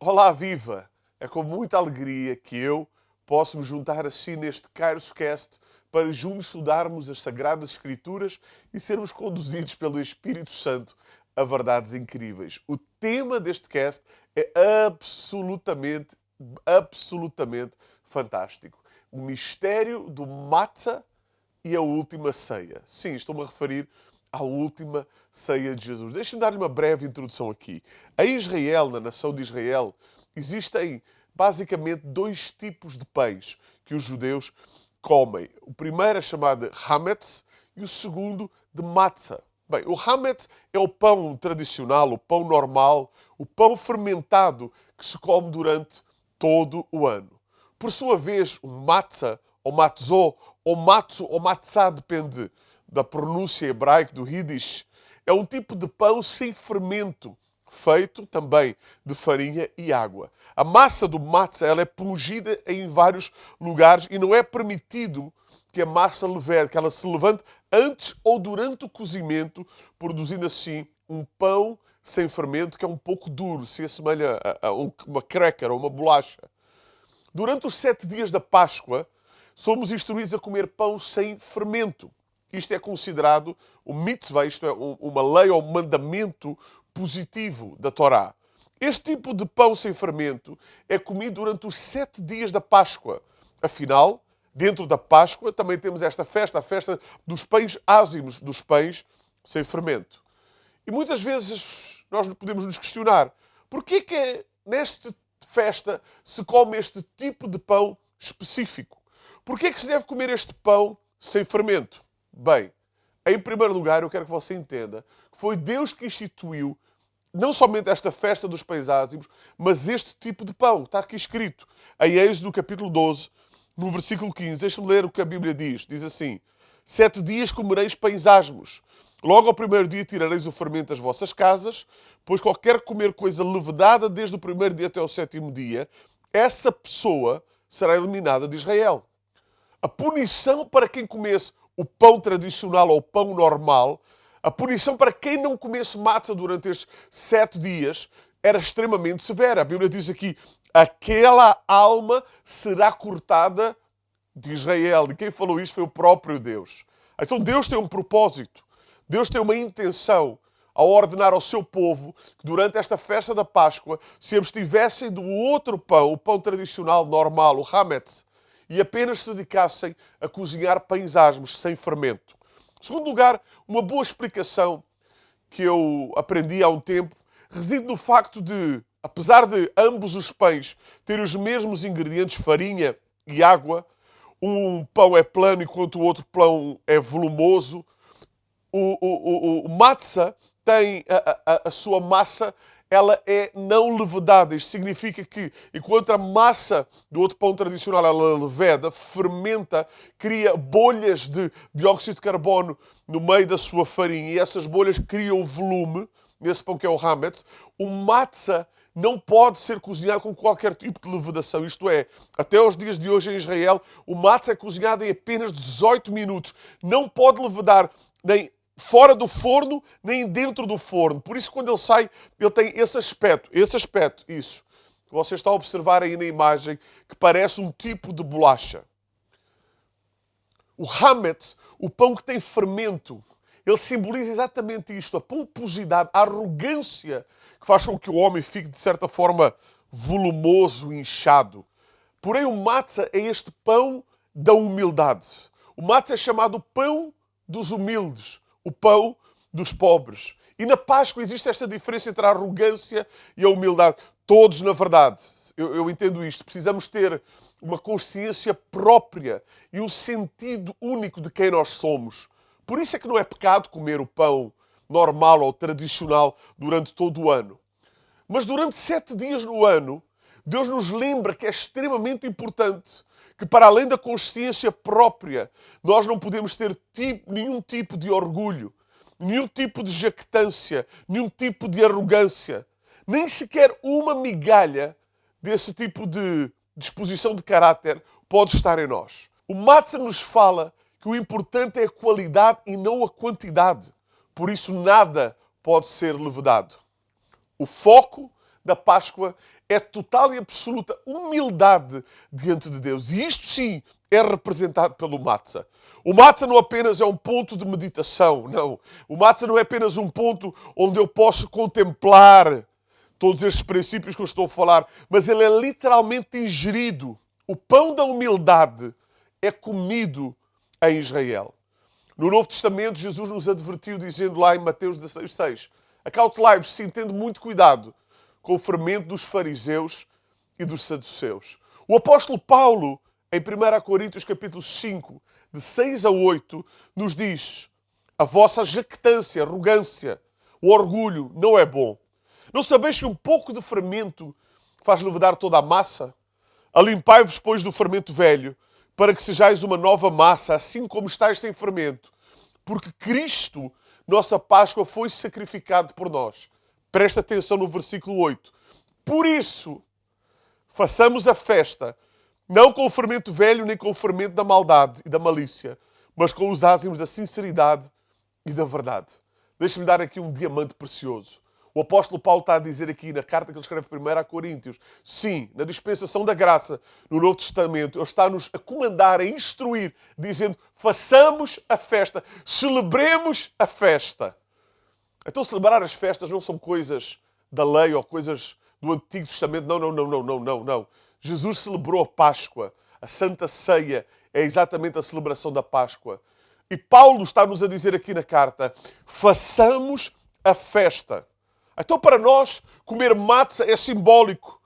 Olá, viva! É com muita alegria que eu posso me juntar assim neste KairosCast para juntos estudarmos as Sagradas Escrituras e sermos conduzidos pelo Espírito Santo a verdades incríveis. O tema deste cast é absolutamente fantástico. O mistério do Matzah e a última ceia. Sim, estou-me a referir à última ceia de Jesus. Deixem-me dar-lhe uma breve introdução aqui. Em Israel, na nação de Israel, existem basicamente dois tipos de pães que os judeus comem. O primeiro é chamado Hametz e o segundo de Matzah. Bem, o Hametz é o pão tradicional, o pão normal, o pão fermentado que se come durante todo o ano. Por sua vez, o Matzah, ou Matzot, ou Matzo, ou Matzah, depende da pronúncia hebraica do Yiddish, é um tipo de pão sem fermento, feito também de farinha e água. A massa do matzah ela é pungida em vários lugares e não é permitido que a massa levede, que ela se levante antes ou durante o cozimento, produzindo assim um pão sem fermento que é um pouco duro, se assemelha a uma cracker ou uma bolacha. Durante os 7 dias da Páscoa, somos instruídos a comer pão sem fermento. Isto é considerado o mitzvah, isto é uma lei ou um mandamento positivo da Torá. Este tipo de pão sem fermento é comido durante os 7 dias da Páscoa. Afinal, dentro da Páscoa também temos esta festa, a festa dos pães ázimos, dos pães sem fermento. E muitas vezes nós podemos nos questionar, porquê que nesta festa se come este tipo de pão específico? Porquê que se deve comer este pão sem fermento? Bem, em primeiro lugar, eu quero que você entenda que foi Deus que instituiu não somente esta festa dos pães ázimos, mas este tipo de pão. Está aqui escrito em Êxodo capítulo 12, no versículo 15. Deixa-me ler o que a Bíblia diz. Diz assim: 7 dias comereis pães ázimos. Logo ao primeiro dia tirareis o fermento das vossas casas, pois qualquer comer coisa levedada desde o primeiro dia até o 7º dia, essa pessoa será eliminada de Israel. A punição para quem comesse o pão tradicional ou o pão normal, a punição para quem não comesse matzah durante estes 7 dias era extremamente severa. A Bíblia diz aqui, aquela alma será cortada de Israel. E quem falou isto foi o próprio Deus. Então Deus tem um propósito. Deus tem uma intenção ao ordenar ao seu povo que durante esta festa da Páscoa se abstivessem do outro pão, o pão tradicional normal, o Hametz, e apenas se dedicassem a cozinhar pães ázimos sem fermento. Em segundo lugar, uma boa explicação que eu aprendi há um tempo reside no facto de, apesar de ambos os pães terem os mesmos ingredientes, farinha e água, um pão é plano enquanto o outro pão é volumoso, o matzah tem a sua massa, ela é não levedada. Isto significa que, enquanto a massa do outro pão tradicional ela leveda, fermenta, cria bolhas de dióxido de carbono no meio da sua farinha e essas bolhas criam o volume, nesse pão que é o Hametz, o matzah não pode ser cozinhado com qualquer tipo de levedação. Isto é, até aos dias de hoje em Israel, o matzah é cozinhado em apenas 18 minutos. Não pode levedar nem fora do forno, nem dentro do forno. Por isso, quando ele sai, ele tem esse aspecto, isso, que você está a observar aí na imagem, que parece um tipo de bolacha. O Hametz, o pão que tem fermento, ele simboliza exatamente isto, a pomposidade, a arrogância que faz com que o homem fique, de certa forma, volumoso, inchado. Porém, o matzah é este pão da humildade. O matzah é chamado pão dos humildes, o pão dos pobres. E na Páscoa existe esta diferença entre a arrogância e a humildade. Todos, na verdade, eu entendo isto, precisamos ter uma consciência própria e um sentido único de quem nós somos. Por isso é que não é pecado comer o pão normal ou tradicional durante todo o ano. Mas durante 7 dias no ano, Deus nos lembra que é extremamente importante que, para além da consciência própria, nós não podemos ter nenhum tipo de orgulho, nenhum tipo de jactância, nenhum tipo de arrogância, nem sequer uma migalha desse tipo de disposição de caráter pode estar em nós. O matzah nos fala que o importante é a qualidade e não a quantidade. Por isso nada pode ser levedado. O foco da Páscoa é total e absoluta humildade diante de Deus. E isto sim é representado pelo matzah. O matzah não apenas é um ponto de meditação, não. O matzah não é apenas um ponto onde eu posso contemplar todos estes princípios que eu estou a falar, mas ele é literalmente ingerido. O pão da humildade é comido em Israel. No Novo Testamento, Jesus nos advertiu dizendo lá em Mateus 16:6: acautelai-vos, sim, tendo muito cuidado com o fermento dos fariseus e dos saduceus. O apóstolo Paulo, em 1 Coríntios capítulo 5, de 6 a 8, nos diz: a vossa jactância, arrogância, o orgulho não é bom. Não sabeis que um pouco de fermento faz levedar toda a massa? Alimpai-vos, pois, do fermento velho, para que sejais uma nova massa, assim como estáis sem fermento. Porque Cristo, nossa Páscoa, foi sacrificado por nós. Presta atenção no versículo 8. Por isso, façamos a festa, não com o fermento velho, nem com o fermento da maldade e da malícia, mas com os ázimos da sinceridade e da verdade. Deixa-me dar aqui um diamante precioso. O apóstolo Paulo está a dizer aqui na carta que ele escreve primeiro a Coríntios, sim, na dispensação da graça, no Novo Testamento, ele está-nos a comandar, a instruir, dizendo, façamos a festa, celebremos a festa. Então celebrar as festas não são coisas da lei ou coisas do Antigo Testamento, não. Jesus celebrou a Páscoa, a Santa Ceia é exatamente a celebração da Páscoa. E Paulo está-nos a dizer aqui na carta, façamos a festa. Então, para nós, comer matzah é simbólico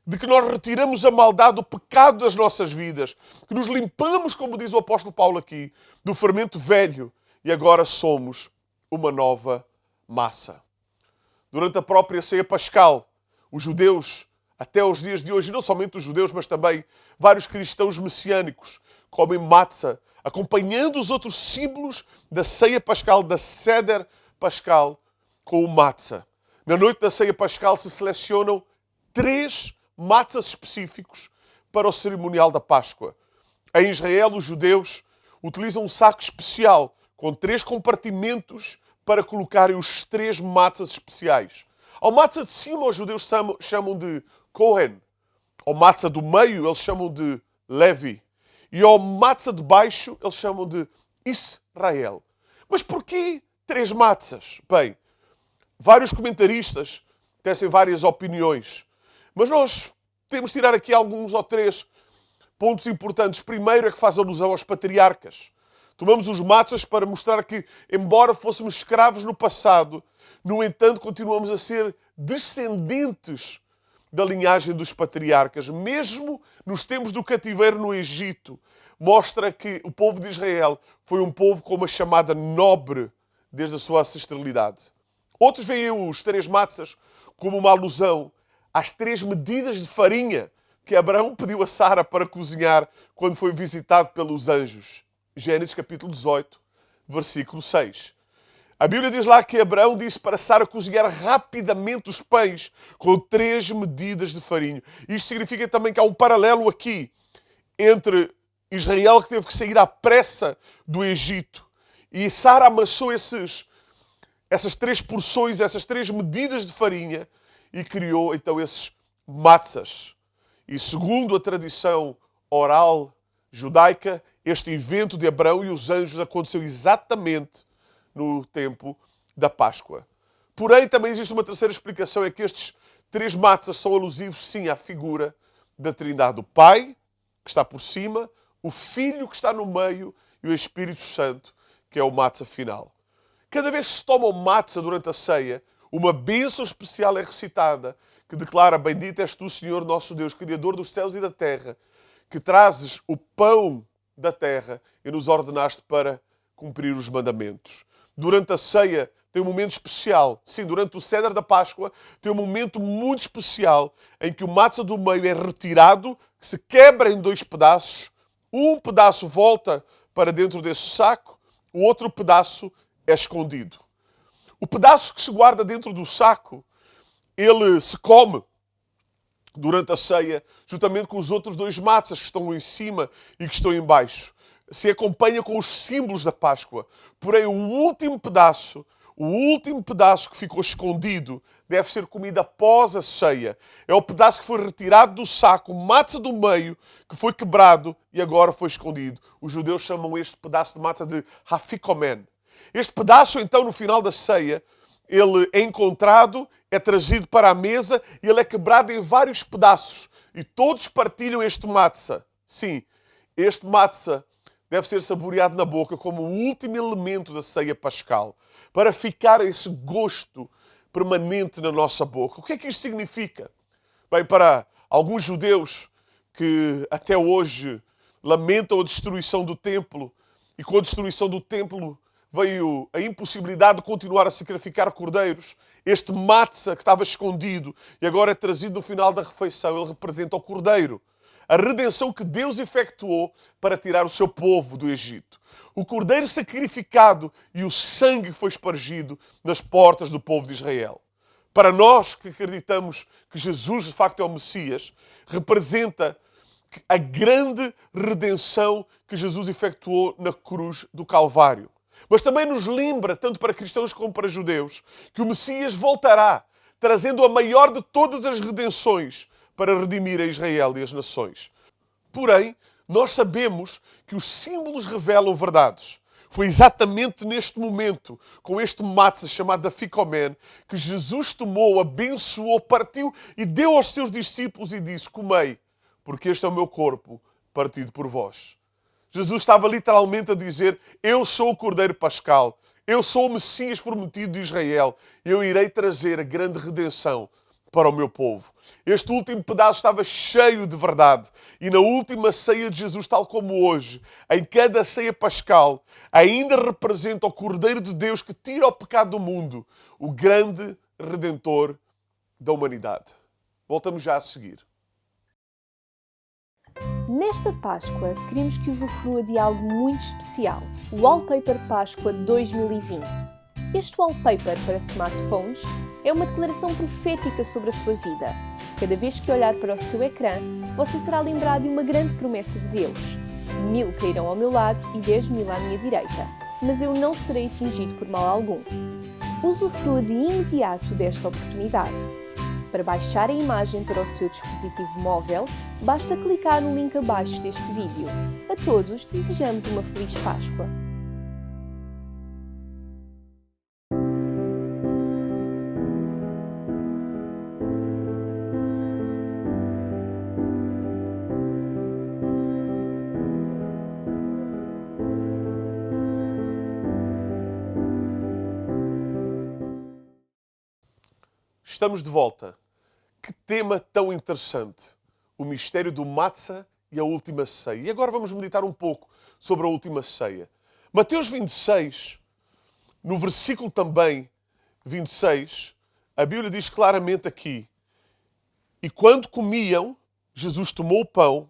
de que nós retiramos a maldade, o pecado das nossas vidas, que nos limpamos, como diz o apóstolo Paulo aqui, do fermento velho e agora somos uma nova massa. Durante a própria ceia pascal, os judeus, até os dias de hoje, e não somente os judeus, mas também vários cristãos messiânicos, comem matzah, acompanhando os outros símbolos da ceia pascal, da seder pascal, com o matzah. Na noite da ceia pascal se selecionam 3 matzahs específicos para o cerimonial da Páscoa. Em Israel, os judeus utilizam um saco especial com 3 compartimentos para colocarem os 3 matzahs especiais. Ao matzah de cima, os judeus chamam de Cohen. Ao matzah do meio, eles chamam de Levi. E ao matzah de baixo, eles chamam de Israel. Mas porquê 3 matzahs? Bem, vários comentaristas tecem várias opiniões, mas nós temos de tirar aqui alguns ou 3 pontos importantes. Primeiro é que faz alusão aos patriarcas. Tomamos os matzahs para mostrar que, embora fôssemos escravos no passado, no entanto, continuamos a ser descendentes da linhagem dos patriarcas. Mesmo nos tempos do cativeiro no Egito, mostra que o povo de Israel foi um povo com uma chamada nobre desde a sua ancestralidade. Outros veem os 3 matzahs como uma alusão às 3 medidas de farinha que Abraão pediu a Sara para cozinhar quando foi visitado pelos anjos. Gênesis capítulo 18, versículo 6. A Bíblia diz lá que Abraão disse para Sara cozinhar rapidamente os pães com 3 medidas de farinha. Isto significa também que há um paralelo aqui entre Israel, que teve que sair à pressa do Egito, e Sara amassou essas 3 porções, essas 3 medidas de farinha e criou então esses matzahs. E segundo a tradição oral judaica, este evento de Abraão e os anjos aconteceu exatamente no tempo da Páscoa. Porém, também existe uma terceira explicação, é que estes 3 matzahs são alusivos, sim, à figura da Trindade. O Pai, que está por cima, o Filho, que está no meio, e o Espírito Santo, que é o matzah final. Cada vez que se toma o matzah durante a ceia, uma bênção especial é recitada, que declara: bendito és tu, Senhor nosso Deus, Criador dos céus e da terra, que trazes o pão da terra e nos ordenaste para cumprir os mandamentos. Durante a ceia tem um momento especial. Sim, durante o ceder da Páscoa tem um momento muito especial em que o matzah do meio é retirado, que se quebra em 2 pedaços. Um pedaço volta para dentro desse saco, o outro pedaço é escondido. O pedaço que se guarda dentro do saco, ele se come durante a ceia, juntamente com os outros dois matzahs que estão em cima e que estão em baixo. Se acompanha com os símbolos da Páscoa. Porém, o último pedaço que ficou escondido deve ser comido após a ceia. É o pedaço que foi retirado do saco, o matzah do meio, que foi quebrado e agora foi escondido. Os judeus chamam este pedaço de matzah de hafikomen. Este pedaço, então, no final da ceia, ele é encontrado, é trazido para a mesa e ele é quebrado em vários pedaços. E todos partilham este matzah. Sim, este matzah deve ser saboreado na boca como o último elemento da ceia pascal, para ficar esse gosto permanente na nossa boca. O que é que isto significa? Bem, para alguns judeus que até hoje lamentam a destruição do templo, e com a destruição do templo veio a impossibilidade de continuar a sacrificar cordeiros, este matzah que estava escondido e agora é trazido no final da refeição, ele representa o cordeiro. A redenção que Deus efetuou para tirar o seu povo do Egito. O cordeiro sacrificado e o sangue que foi espargido nas portas do povo de Israel. Para nós que acreditamos que Jesus de facto é o Messias, representa a grande redenção que Jesus efetuou na cruz do Calvário. Mas também nos lembra, tanto para cristãos como para judeus, que o Messias voltará, trazendo a maior de todas as redenções para redimir a Israel e as nações. Porém, nós sabemos que os símbolos revelam verdades. Foi exatamente neste momento, com este matzah chamado Afikomen, que Jesus tomou, abençoou, partiu e deu aos seus discípulos e disse: comei, porque este é o meu corpo partido por vós. Jesus estava literalmente a dizer: eu sou o Cordeiro Pascal, eu sou o Messias prometido de Israel, eu irei trazer a grande redenção para o meu povo. Este último pedaço estava cheio de verdade. E na última ceia de Jesus, tal como hoje, em cada ceia pascal, ainda representa o Cordeiro de Deus que tira o pecado do mundo, o grande Redentor da humanidade. Voltamos já a seguir. Nesta Páscoa, queremos que usufrua de algo muito especial, o Wallpaper Páscoa 2020. Este wallpaper para smartphones é uma declaração profética sobre a sua vida. Cada vez que olhar para o seu ecrã, você será lembrado de uma grande promessa de Deus. 1000 cairão ao meu lado e 10.000 à minha direita, mas eu não serei atingido por mal algum. Usufrua de imediato desta oportunidade. Para baixar a imagem para o seu dispositivo móvel, basta clicar no link abaixo deste vídeo. A todos, desejamos uma Feliz Páscoa! Estamos de volta. Que tema tão interessante. O mistério do matzah e a última ceia. E agora vamos meditar um pouco sobre a última ceia. Mateus 26, no versículo também 26, a Bíblia diz claramente aqui: e quando comiam, Jesus tomou o pão,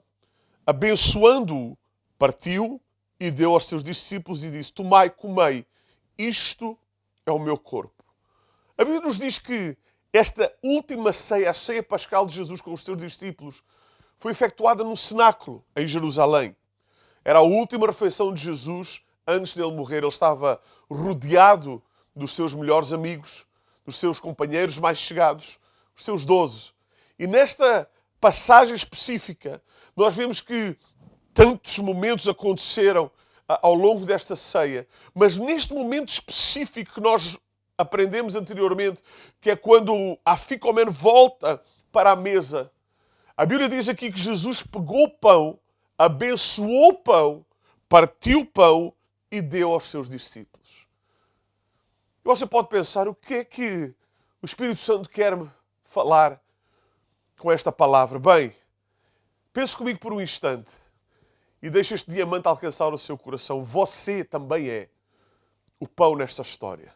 abençoando-o, partiu e deu aos seus discípulos e disse: tomai, comei, isto é o meu corpo. A Bíblia nos diz que esta última ceia, a ceia pascal de Jesus com os seus discípulos, foi efetuada num cenáculo em Jerusalém. Era a última refeição de Jesus antes dele morrer. Ele estava rodeado dos seus melhores amigos, dos seus companheiros mais chegados, os seus 12. E nesta passagem específica, nós vemos que tantos momentos aconteceram ao longo desta ceia, mas neste momento específico que nós aprendemos anteriormente, que é quando a Afikomen volta para a mesa, a Bíblia diz aqui que Jesus pegou o pão, abençoou o pão, partiu o pão e deu aos seus discípulos. E você pode pensar, o que é que o Espírito Santo quer me falar com esta palavra? Bem, pense comigo por um instante e deixe este diamante alcançar o seu coração. Você também é o pão nesta história.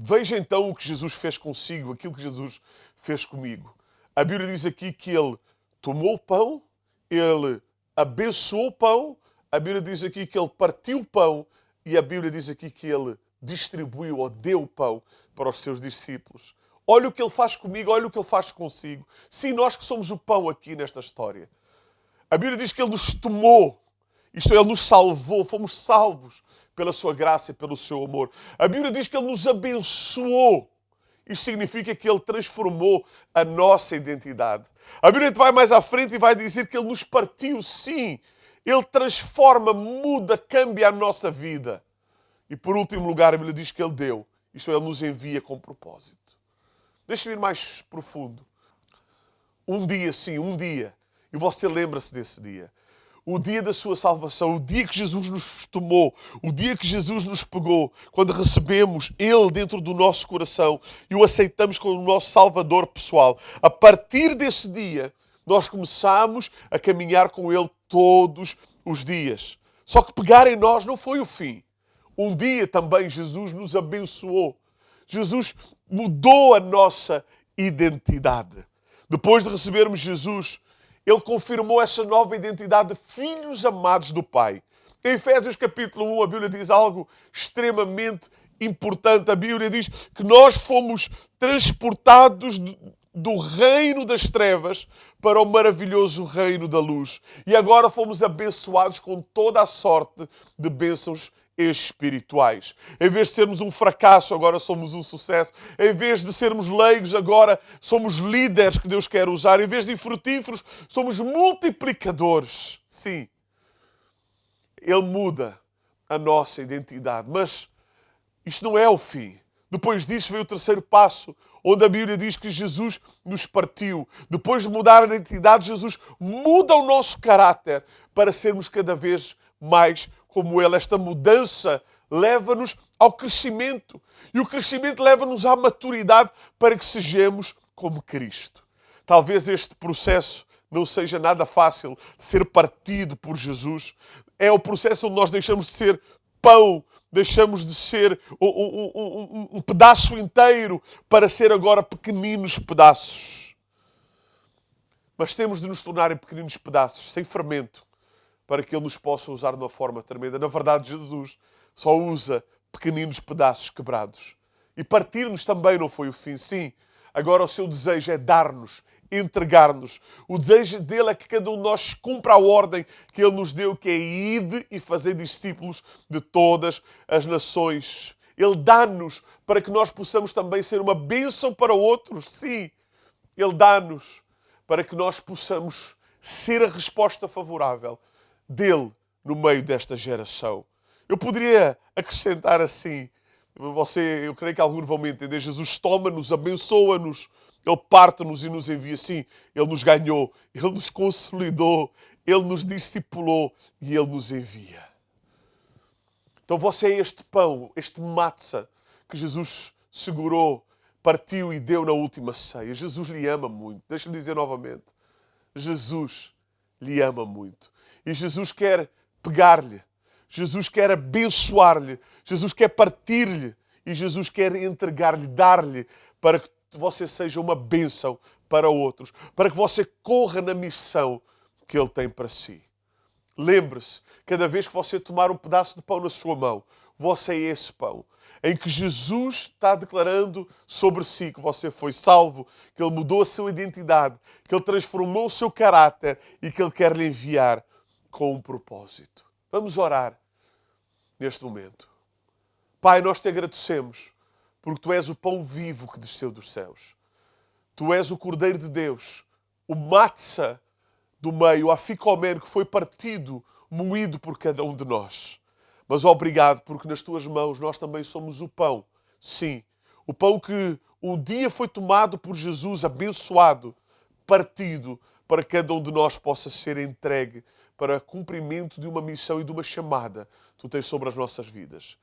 Veja então o que Jesus fez consigo, aquilo que Jesus fez comigo. A Bíblia diz aqui que ele tomou o pão, ele abençoou o pão, a Bíblia diz aqui que ele partiu o pão e a Bíblia diz aqui que ele distribuiu ou deu o pão para os seus discípulos. olha o que Ele faz comigo, olha o que Ele faz consigo. Sim, nós que somos o pão aqui nesta história. A Bíblia diz que Ele nos tomou, isto é, Ele nos salvou, fomos salvos pela sua graça e pelo seu amor. A Bíblia diz que Ele nos abençoou. Isto significa que Ele transformou a nossa identidade. A Bíblia vai mais à frente e vai dizer que Ele nos partiu, sim. Ele transforma, muda, cambia a nossa vida. E por último lugar, a Bíblia diz que Ele deu. Isto é, Ele nos envia com propósito. Deixa-me ir mais profundo. Um dia, sim, um dia. E você lembra-se desse dia. O dia da sua salvação, o dia que Jesus nos tomou, o dia que Jesus nos pegou, quando recebemos Ele dentro do nosso coração e o aceitamos como o nosso Salvador pessoal. A partir desse dia, nós começamos a caminhar com Ele todos os dias. Só que pegar em nós não foi o fim. Um dia também Jesus nos abençoou. Jesus mudou a nossa identidade. Depois de recebermos Jesus, Ele confirmou essa nova identidade de filhos amados do Pai. Em Efésios capítulo 1, a Bíblia diz algo extremamente importante. A Bíblia diz que nós fomos transportados do reino das trevas para o maravilhoso reino da luz. E agora fomos abençoados com toda a sorte de bênçãos espirituais. Em vez de sermos um fracasso, agora somos um sucesso. Em vez de sermos leigos, agora somos líderes que Deus quer usar. Em vez de frutíferos, somos multiplicadores. Sim, Ele muda a nossa identidade. Mas isto não é o fim. Depois disso veio o terceiro passo, onde a Bíblia diz que Jesus nos partiu. Depois de mudar a identidade, Jesus muda o nosso caráter para sermos cada vez mais como Ele. Esta mudança leva-nos ao crescimento. E o crescimento leva-nos à maturidade para que sejamos como Cristo. Talvez este processo não seja nada fácil de ser partido por Jesus. É o processo onde nós deixamos de ser pão, deixamos de ser um pedaço inteiro para ser agora pequeninos pedaços. Mas temos de nos tornar em pequeninos pedaços, sem fermento, para que Ele nos possa usar de uma forma tremenda. Na verdade, Jesus só usa pequeninos pedaços quebrados. E partir-nos também não foi o fim. Sim, agora o seu desejo é dar-nos, entregar-nos. O desejo dele é que cada um de nós cumpra a ordem que Ele nos deu, que é ide e fazer discípulos de todas as nações. Ele dá-nos para que nós possamos também ser uma bênção para outros. Sim, Ele dá-nos para que nós possamos ser a resposta favorável dele no meio desta geração. Eu poderia acrescentar assim, eu creio que alguns vão me entender, Jesus toma-nos, abençoa-nos, Ele parte-nos e nos envia. Sim, Ele nos ganhou, Ele nos consolidou, Ele nos discipulou e Ele nos envia. Então você é este pão, este matzah que Jesus segurou, partiu e deu na última ceia. Jesus lhe ama muito. Deixa-me dizer novamente. Jesus lhe ama muito. E Jesus quer pegar-lhe, Jesus quer abençoar-lhe, Jesus quer partir-lhe e Jesus quer entregar-lhe, dar-lhe, para que você seja uma bênção para outros, para que você corra na missão que Ele tem para si. Lembre-se, cada vez que você tomar um pedaço de pão na sua mão, você é esse pão, em que Jesus está declarando sobre si que você foi salvo, que Ele mudou a sua identidade, que Ele transformou o seu caráter e que Ele quer lhe enviar com um propósito. Vamos orar neste momento. Pai, nós te agradecemos porque Tu és o pão vivo que desceu dos céus. Tu és o Cordeiro de Deus, o matzah do meio, o aficomen que foi partido, moído por cada um de nós. Mas obrigado porque nas Tuas mãos nós também somos o pão. Sim, o pão que um dia foi tomado por Jesus, abençoado, partido, para que cada um de nós possa ser entregue para o cumprimento de uma missão e de uma chamada que Tu tens sobre as nossas vidas.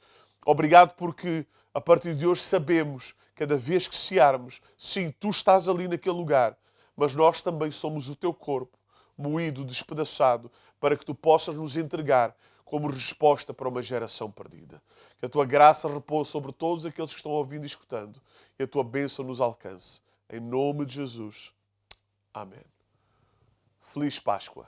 Obrigado porque a partir de hoje sabemos, cada vez que cearmos, sim, Tu estás ali naquele lugar, mas nós também somos o Teu corpo, moído, despedaçado, para que Tu possas nos entregar como resposta para uma geração perdida. Que a Tua graça repouse sobre todos aqueles que estão ouvindo e escutando e a Tua bênção nos alcance. Em nome de Jesus. Amém. Feliz Páscoa.